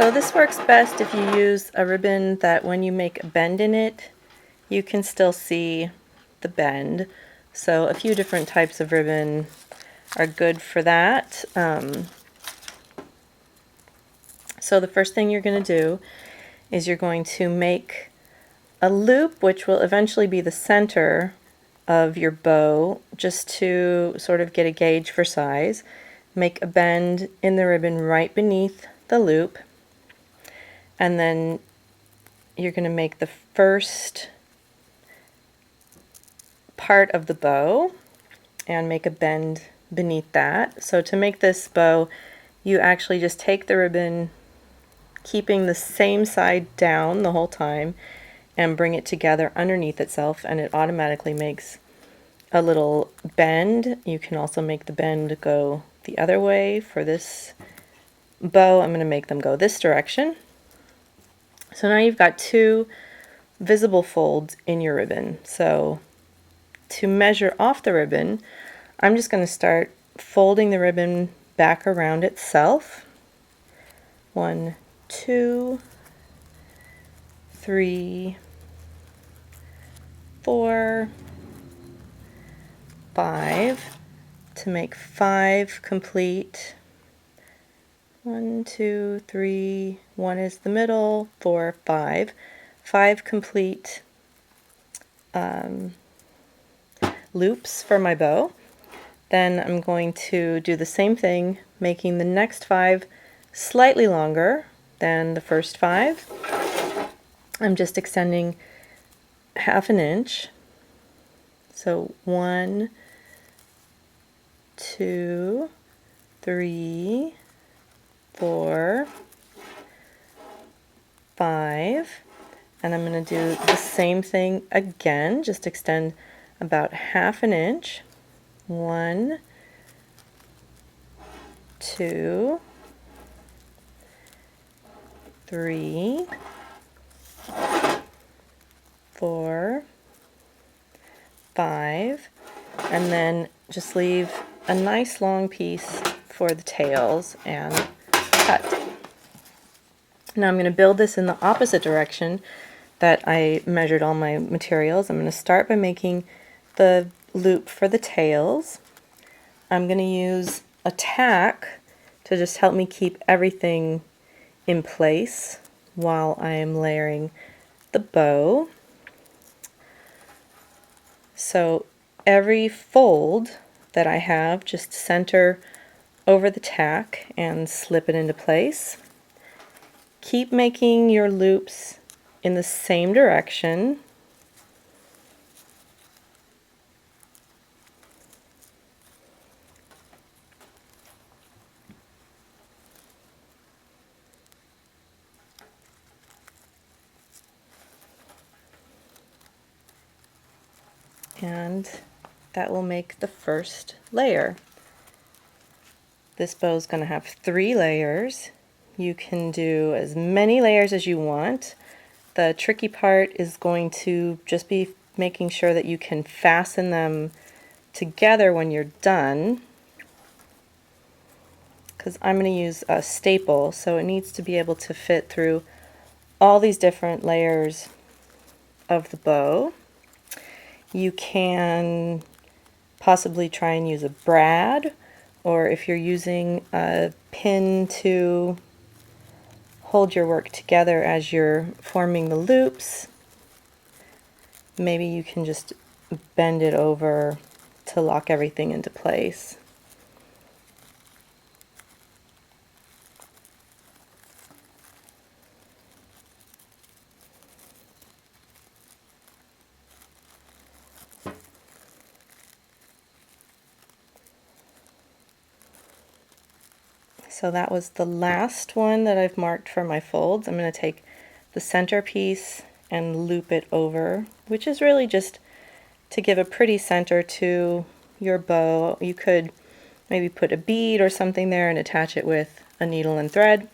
So this works best if you use a ribbon that when you make a bend in it, you can still see the bend. So a few different types of ribbon are good for that. So the first thing you're going to do is you're going to make a loop, which will eventually be the center of your bow, just to sort of get a gauge for size. Make a bend in the ribbon right beneath the loop, and then you're going to make the first part of the bow and make a bend beneath that. So to make this bow, you actually just take the ribbon, keeping the same side down the whole time, and bring it together underneath itself, and it automatically makes a little bend. You can also make the bend go the other way. For this bow, I'm going to make them go this direction. So now you've got two visible folds in your ribbon. So to measure off the ribbon, I'm just going to start folding the ribbon back around itself. 1, 2, 3, 4, 5, to make 5 complete. 1, 2, 3, 1 is the middle, 4, 5. 5 complete loops for my bow. Then I'm going to do the same thing, making the next 5 slightly longer than the first 5. I'm just extending ½ inch. So 1, 2, 3, 4, 5, and I'm going to do the same thing again, just extend about ½ inch. 1, 2, 3, 4, 5, and then just leave a nice long piece for the tails and cut. Now I'm going to build this in the opposite direction that I measured all my materials. I'm going to start by making the loop for the tails. I'm going to use a tack to just help me keep everything in place while I am layering the bow. So every fold that I have, just center over the tack and slip it into place. Keep making your loops in the same direction. And that will make the first layer. This bow is going to have 3 layers. You can do as many layers as you want. The tricky part is going to just be making sure that you can fasten them together when you're done, because I'm going to use a staple, so it needs to be able to fit through all these different layers of the bow. You can possibly try and use a brad, or if you're using a pin to hold your work together as you're forming the loops, maybe you can just bend it over to lock everything into place. So that was the last one that I've marked for my folds. I'm going to take the center piece and loop it over, which is really just to give a pretty center to your bow. You could maybe put a bead or something there and attach it with a needle and thread.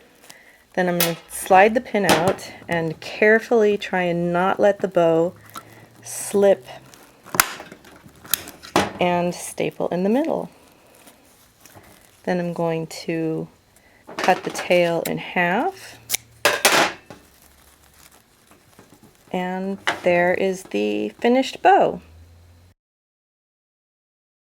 Then I'm going to slide the pin out and carefully try and not let the bow slip and staple in the middle. Then I'm going to cut the tail in half And there is the finished bow.